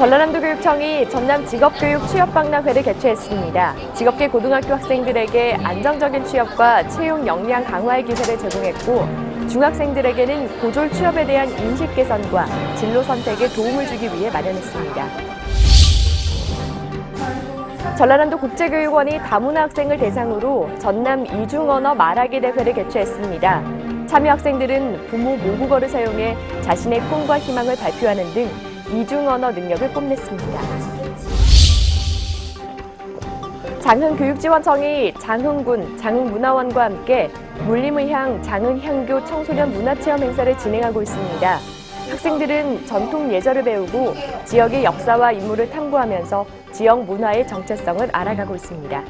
전라남도교육청이 전남 직업교육 취업박람회를 개최했습니다. 직업계 고등학교 학생들에게 안정적인 취업과 채용 역량 강화의 기회를 제공했고, 중학생들에게는 고졸 취업에 대한 인식 개선과 진로 선택에 도움을 주기 위해 마련했습니다. 전라남도 국제교육원이 다문화 학생을 대상으로 전남 이중언어 말하기 대회를 개최했습니다. 참여 학생들은 부모 모국어를 사용해 자신의 꿈과 희망을 발표하는 등 이중언어 능력을 뽐냈습니다. 장흥교육지원청이 장흥군, 장흥문화원과 함께 물림의 향 장흥향교 청소년 문화체험 행사를 진행하고 있습니다. 학생들은 전통 예절을 배우고 지역의 역사와 인물을 탐구하면서 지역 문화의 정체성을 알아가고 있습니다.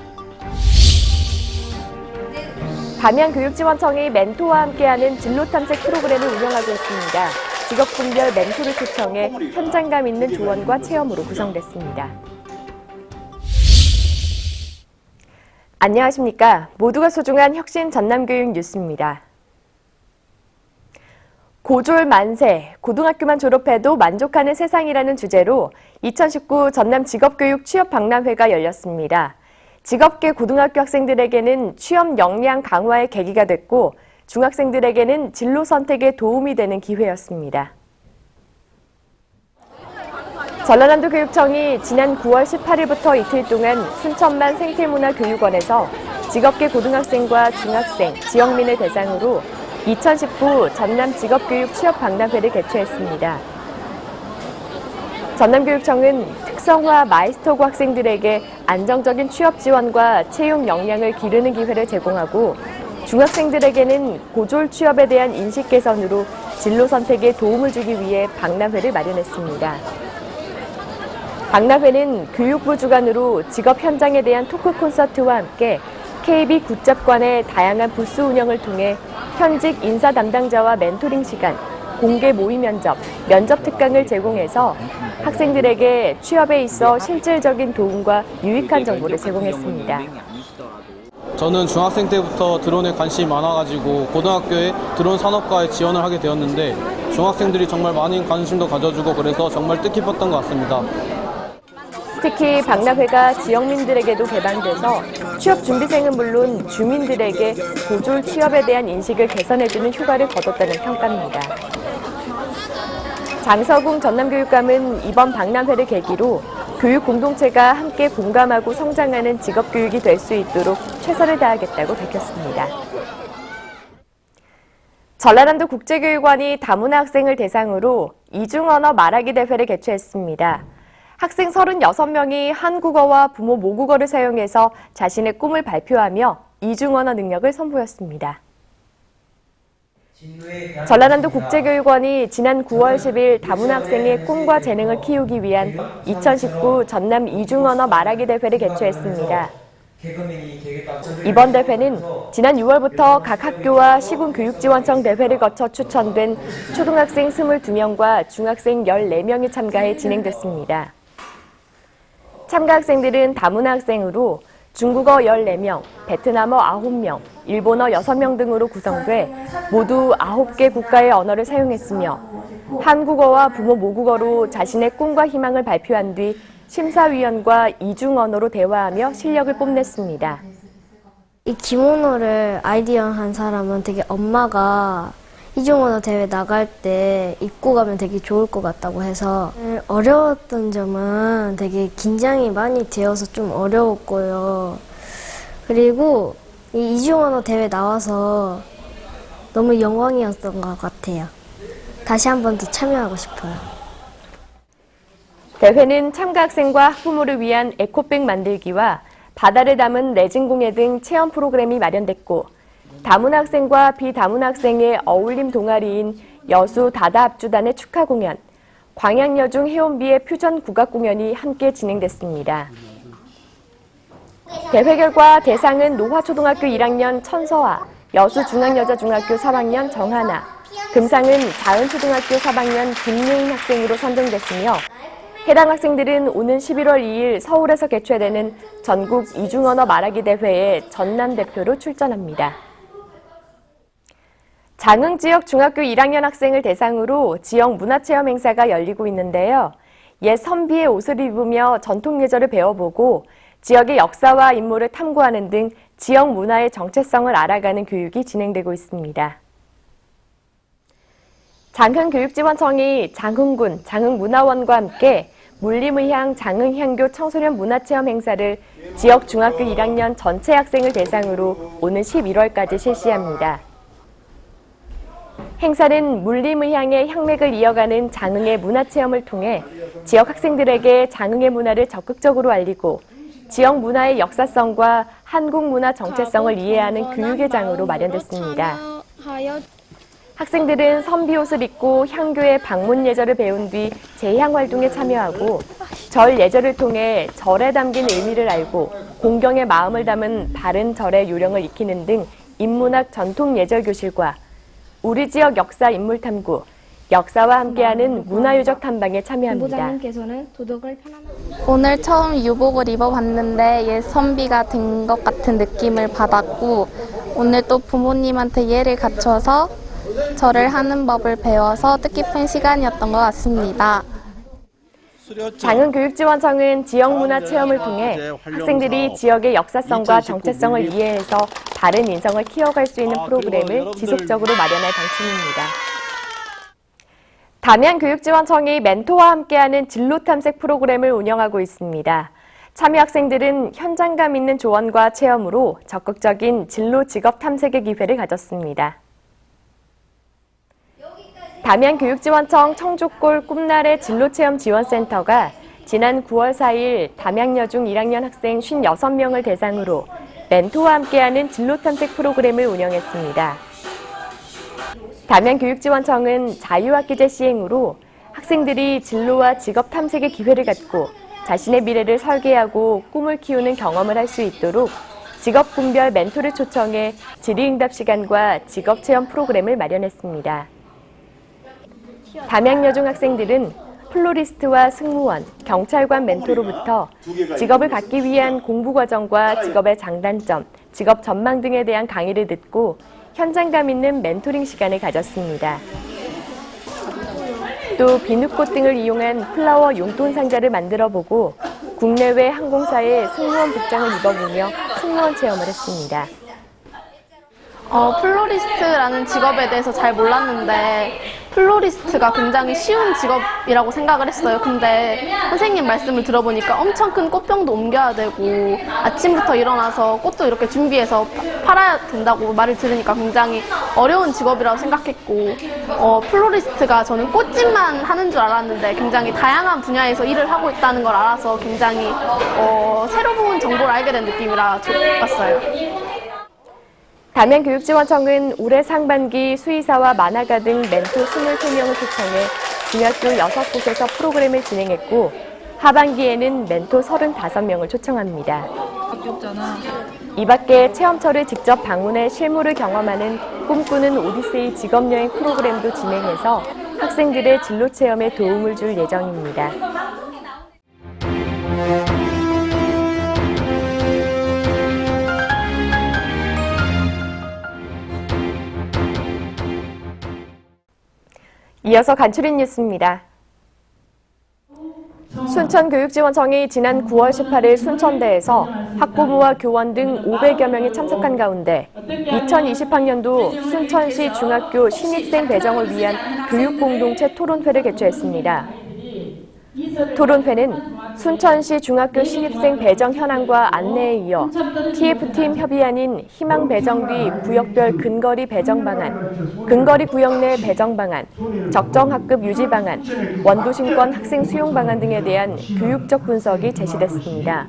담양교육지원청이 멘토와 함께하는 진로탐색 프로그램을 운영하고 있습니다. 직업군별 멘토를 초청해 현장감 있는 조언과 체험으로 구성됐습니다. 안녕하십니까. 모두가 소중한 혁신 전남교육 뉴스입니다. 고졸 만세, 고등학교만 졸업해도 만족하는 세상이라는 주제로 2019 전남 직업교육 취업박람회가 열렸습니다. 직업계 고등학교 학생들에게는 취업 역량 강화의 계기가 됐고, 중학생들에게는 진로 선택에 도움이 되는 기회였습니다. 전라남도교육청이 지난 9월 18일부터 이틀 동안 순천만 생태문화교육원에서 직업계 고등학생과 중학생, 지역민을 대상으로 2019 전남 직업교육 취업박람회를 개최했습니다. 전남교육청은 특성화 마이스터고 학생들에게 안정적인 취업 지원과 채용 역량을 기르는 기회를 제공하고, 중학생들에게는 고졸 취업에 대한 인식 개선으로 진로 선택에 도움을 주기 위해 박람회를 마련했습니다. 박람회는 교육부 주관으로 직업 현장에 대한 토크 콘서트와 함께 KB 국잡관의 다양한 부스 운영을 통해 현직 인사 담당자와 멘토링 시간, 공개 모의 면접, 면접 특강을 제공해서 학생들에게 취업에 있어 실질적인 도움과 유익한 정보를 제공했습니다. 저는 중학생 때부터 드론에 관심이 많아가지고 고등학교에 드론 산업과에 지원을 하게 되었는데, 중학생들이 정말 많은 관심도 가져주고 그래서 정말 뜻깊었던 것 같습니다. 특히 박람회가 지역민들에게도 개방돼서 취업 준비생은 물론 주민들에게 고졸 취업에 대한 인식을 개선해주는 효과를 거뒀다는 평가입니다. 장서궁 전남교육감은 이번 박람회를 계기로 교육 공동체가 함께 공감하고 성장하는 직업교육이 될 수 있도록 최선을 다하겠다고 밝혔습니다. 전라남도 국제교육원이 다문화 학생을 대상으로 이중언어 말하기 대회를 개최했습니다. 학생 36명이 한국어와 부모 모국어를 사용해서 자신의 꿈을 발표하며 이중언어 능력을 선보였습니다. 전라남도 국제교육원이 지난 9월 10일 다문화 학생의 꿈과 재능을 키우기 위한 2019 전남 이중언어 말하기 대회를 개최했습니다. 이번 대회는 지난 6월부터 각 학교와 시군교육지원청 대회를 거쳐 추천된 초등학생 22명과 중학생 14명이 참가해 진행됐습니다. 참가 학생들은 다문화 학생으로 중국어 14명, 베트남어 9명, 일본어 6명 등으로 구성돼 모두 9개 국가의 언어를 사용했으며, 한국어와 부모 모국어로 자신의 꿈과 희망을 발표한 뒤 심사위원과 이중언어로 대화하며 실력을 뽐냈습니다. 이 기모노를 아이디어한 사람은 되게 엄마가 이중언어 대회 나갈 때 입고 가면 되게 좋을 것 같다고 해서, 어려웠던 점은 되게 긴장이 많이 되어서 좀 어려웠고요. 그리고 이 이중언어 대회 나와서 너무 영광이었던 것 같아요. 다시 한 번 더 참여하고 싶어요. 대회는 참가 학생과 학부모를 위한 에코백 만들기와 바다를 담은 레진 공예 등 체험 프로그램이 마련됐고, 다문화 학생과 비다문화 학생의 어울림 동아리인 여수 다다합주단의 축하 공연, 광양여중 해운비의 퓨전 국악 공연이 함께 진행됐습니다. 대회 결과 대상은 노화초등학교 1학년 천서아, 여수중앙여자중학교 3학년 정하나, 금상은 자은초등학교 3학년 김예인 학생으로 선정됐으며, 해당 학생들은 오는 11월 2일 서울에서 개최되는 전국 이중언어 말하기 대회에 전남 대표로 출전합니다. 장흥 지역 중학교 1학년 학생을 대상으로 지역 문화체험 행사가 열리고 있는데요. 옛 선비의 옷을 입으며 전통 예절을 배워보고 지역의 역사와 인물을 탐구하는 등 지역 문화의 정체성을 알아가는 교육이 진행되고 있습니다. 장흥교육지원청이 장흥군 장흥문화원과 함께 물림의향 장흥향교 청소년 문화체험 행사를 지역 중학교 1학년 전체 학생을 대상으로 오는 11월까지 실시합니다. 행사는 물림의향의 향맥을 이어가는 장흥의 문화체험을 통해 지역 학생들에게 장흥의 문화를 적극적으로 알리고 지역 문화의 역사성과 한국 문화 정체성을 이해하는 교육의 장으로 마련됐습니다. 학생들은 선비옷을 입고 향교의 방문 예절을 배운 뒤 제향 활동에 참여하고 절 예절을 통해 절에 담긴 의미를 알고 공경의 마음을 담은 바른 절의 요령을 익히는 등 인문학 전통 예절 교실과 우리 지역 역사 인물 탐구, 역사와 함께하는 문화유적 탐방에 참여합니다. 오늘 처음 유복을 입어봤는데 옛 선비가 된 것 같은 느낌을 받았고 오늘 또 부모님한테 예를 갖춰서 절을 하는 법을 배워서 뜻깊은 시간이었던 것 같습니다. 장흥교육지원청은 지역문화체험을 통해 학생들이 지역의 역사성과 정체성을 이해해서 바른 인성을 키워갈 수 있는 프로그램을 지속적으로 마련할 방침입니다. 담양교육지원청이 멘토와 함께하는 진로탐색 프로그램을 운영하고 있습니다. 참여 학생들은 현장감 있는 조언과 체험으로 적극적인 진로 직업 탐색의 기회를 가졌습니다. 담양교육지원청 청주골 꿈나래 진로체험지원센터가 지난 9월 4일 담양여중 1학년 학생 56명을 대상으로 멘토와 함께하는 진로탐색 프로그램을 운영했습니다. 담양교육지원청은 자유학기제 시행으로 학생들이 진로와 직업 탐색의 기회를 갖고 자신의 미래를 설계하고 꿈을 키우는 경험을 할 수 있도록 직업군별 멘토를 초청해 질의응답 시간과 직업체험 프로그램을 마련했습니다. 담양여중 학생들은 플로리스트와 승무원, 경찰관 멘토로부터 직업을 갖기 위한 공부 과정과 직업의 장단점, 직업 전망 등에 대한 강의를 듣고 현장감 있는 멘토링 시간을 가졌습니다. 또 비누꽃 등을 이용한 플라워 용돈 상자를 만들어보고 국내외 항공사의 승무원 복장을 입어보며 승무원 체험을 했습니다. 플로리스트라는 직업에 대해서 잘 몰랐는데 플로리스트가 굉장히 쉬운 직업이라고 생각을 했어요. 근데 선생님 말씀을 들어보니까 엄청 큰 꽃병도 옮겨야 되고 아침부터 일어나서 꽃도 이렇게 준비해서 팔아야 된다고 말을 들으니까 굉장히 어려운 직업이라고 생각했고 플로리스트가 저는 꽃집만 하는 줄 알았는데 굉장히 다양한 분야에서 일을 하고 있다는 걸 알아서 굉장히 새로운 정보를 알게 된 느낌이라 좋았어요. 담양교육지원청은 올해 상반기 수의사와 만화가 등 멘토 23명을 초청해 중학교 6곳에서 프로그램을 진행했고 하반기에는 멘토 35명을 초청합니다. 이 밖에 체험처를 직접 방문해 실무를 경험하는 꿈꾸는 오디세이 직업여행 프로그램도 진행해서 학생들의 진로체험에 도움을 줄 예정입니다. 이어서 간추린 뉴스입니다. 순천교육지원청이 지난 9월 18일 순천대에서 학부모와 교원 등 500여 명이 참석한 가운데 2020학년도 순천시 중학교 신입생 배정을 위한 교육공동체 토론회를 개최했습니다. 토론회는 순천시 중학교 신입생 배정 현황과 안내에 이어 TF팀 협의안인 희망 배정 뒤 구역별 근거리 배정 방안, 근거리 구역 내 배정 방안, 적정 학급 유지 방안, 원도심권 학생 수용 방안 등에 대한 교육적 분석이 제시됐습니다.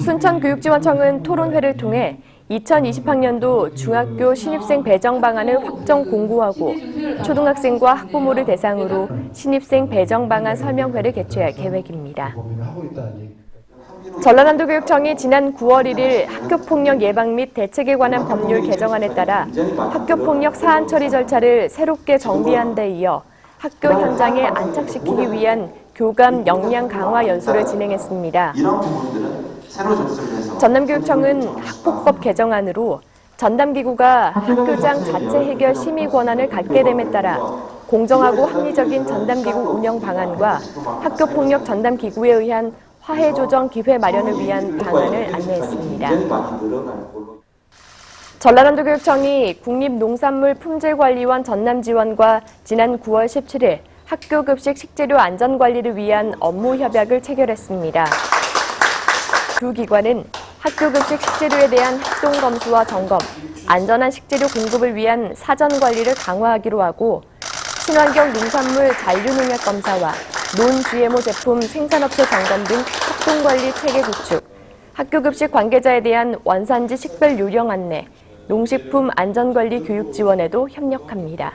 순천교육지원청은 토론회를 통해 2020학년도 중학교 신입생 배정 방안을 확정 공고하고 초등학생과 학부모를 대상으로 신입생 배정 방안 설명회를 개최할 계획입니다. 전라남도교육청이 지난 9월 1일 학교폭력 예방 및 대책에 관한 법률 개정안에 따라 학교폭력 사안 처리 절차를 새롭게 정비한 데 이어 학교 현장에 안착시키기 위한 교감 역량 강화 연수를 진행했습니다. 전남교육청은 학폭법 개정안으로 전담기구가 학교장 자체 해결 심의 권한을 갖게 됨에 따라 공정하고 합리적인 전담기구 운영 방안과 학교폭력 전담기구에 의한 화해 조정 기회 마련을 위한 방안을 안내했습니다. 전라남도교육청이 국립농산물품질관리원 전남지원과 지난 9월 17일 학교급식 식재료 안전관리를 위한 업무 협약을 체결했습니다. 두 기관은 학교급식 식재료에 대한 합동검수와 점검, 안전한 식재료 공급을 위한 사전관리를 강화하기로 하고 친환경 농산물 잔류농약 검사와 논-GMO 제품 생산업체 점검 등 합동관리 체계 구축, 학교급식 관계자에 대한 원산지 식별 요령 안내, 농식품 안전관리 교육 지원에도 협력합니다.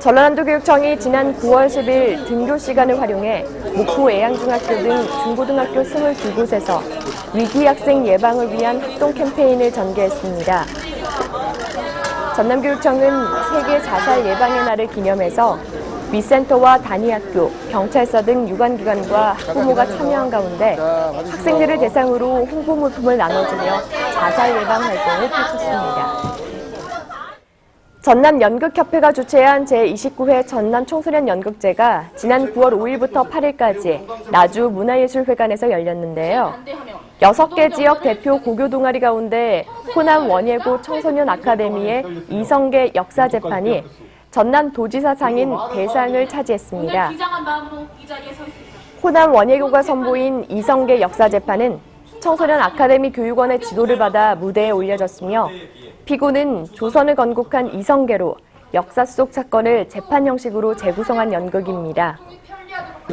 전라남도교육청이 지난 9월 10일 등교 시간을 활용해 목포 애양중학교 등 중고등학교 22곳에서 위기 학생 예방을 위한 합동 캠페인을 전개했습니다. 전남교육청은 세계 자살 예방의 날을 기념해서 위센터와 단위학교, 경찰서 등 유관기관과 학부모가 참여한 가운데 학생들을 대상으로 홍보 물품을 나눠주며 자살 예방 활동을 펼쳤습니다. 전남연극협회가 주최한 제29회 전남청소년연극제가 지난 9월 5일부터 8일까지 나주 문화예술회관에서 열렸는데요. 6개 지역 대표 고교 동아리 가운데 호남 원예고 청소년 아카데미의 이성계 역사재판이 전남도지사 상인 대상을 차지했습니다. 호남 원예고가 선보인 이성계 역사재판은 청소년 아카데미 교육원의 지도를 받아 무대에 올려졌으며 피고는 조선을 건국한 이성계로 역사 속 사건을 재판 형식으로 재구성한 연극입니다.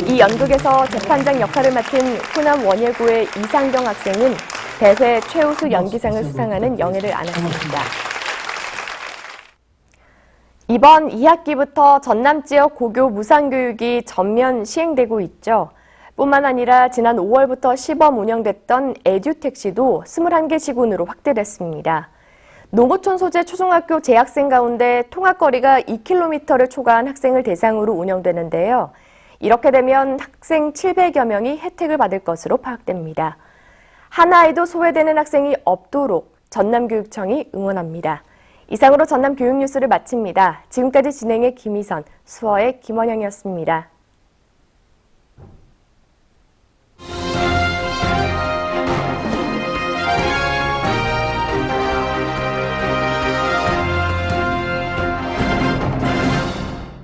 이 연극에서 재판장 역할을 맡은 호남 원예고의 이상경 학생은 대회 최우수 연기상을 수상하는 영예를 안았습니다. 이번 2학기부터 전남 지역 고교 무상교육이 전면 시행되고 있죠. 뿐만 아니라 지난 5월부터 시범 운영됐던 에듀택시도 21개 시군으로 확대됐습니다. 농어촌 소재 초중학교 재학생 가운데 통학거리가 2km를 초과한 학생을 대상으로 운영되는데요. 이렇게 되면 학생 700여 명이 혜택을 받을 것으로 파악됩니다. 하나에도 소외되는 학생이 없도록 전남교육청이 응원합니다. 이상으로 전남교육뉴스를 마칩니다. 지금까지 진행의 김희선, 수어의 김원영이었습니다.